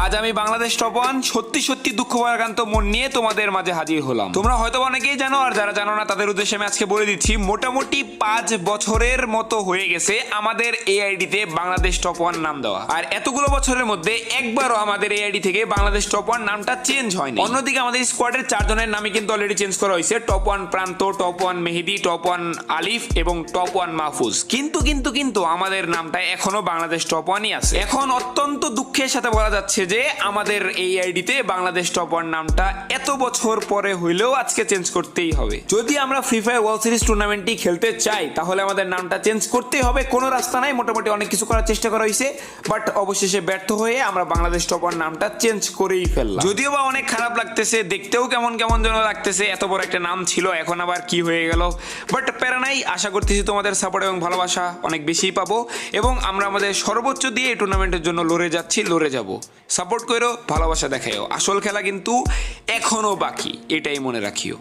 আজ আমি Bangladesh top one সত্যি সত্যি দুঃখ ভারাক্রান্ত মন নিয়ে তোমাদের মাঝে হাজির হলাম। তোমরা হয়তো অনেকেই জানো, আর যারা জানো না তাদের উদ্দেশ্যে আমি আজকে বলে দিচ্ছি। মোটামুটি 5 বছরের মতো হয়ে গেছে আমাদের এই আইডিতে বাংলাদেশ টপ ওয়ান নাম দেওয়া, আর এতগুলো বছরের মধ্যে একবারও আমাদের এই আইডি থেকে বাংলাদেশ টপ ওয়ান নামটা চেঞ্জ হয়নি। অন্যদিকে আমাদের স্কোয়াডের 4 জনের নামই কিন্তু অলরেডি চেঞ্জ করা হয়েছে। টপ ওয়ান প্রান্ত, টপ ওয়ান মেহেদি, টপ ওয়ান আলিফ এবং টপ ওয়ান মাহফুজ। কিন্তু আমাদের নামটা এখনো বাংলাদেশ টপ ওয়ানই আছে। এখন অত্যন্ত দুঃখের সাথে বলা যাচ্ছে যে আমাদের এই আইডিতে বাংলাদেশ টপ ওয়ান নামটা এত বছর পরে হইলেও আজকে চেঞ্জ করতেই হবে। যদি আমরা ফ্রি ফায়ার ওয়ার্ল্ড সিরিজ টুর্নামেন্টটি খেলতে চাই তাহলে আমাদের নামটা চেঞ্জ করতেই হবে। কোনো রাস্তা নাই। মোটামুটি অনেক কিছু করার চেষ্টা করা হয়েছে, বাট অবশেষে ব্যর্থ হয়ে আমরা বাংলাদেশ টপ ওয়ান নামটা চেঞ্জ করেই ফেললাম। যদিও বা অনেক খারাপ লাগতেছে, দেখতেও কেমন যেন লাগতেছে। এত বড় একটা নাম ছিল, এখন আবার কি হয়ে গেল। বাট প্যারা নাই, আশা করতেছি তোমাদের সাপোর্ট এবং ভালোবাসা অনেক বেশি পাবো, এবং আমরা আমাদের সর্বোচ্চ দিয়ে এই টুর্নামেন্টের জন্য লড়ে যাচ্ছি, লড়ে যাব। সাপোর্ট করো, ভালোবাসা দেখাইও। আসল খেলা কিন্তু এখনো বাকি, এটাই মনে রাখিও।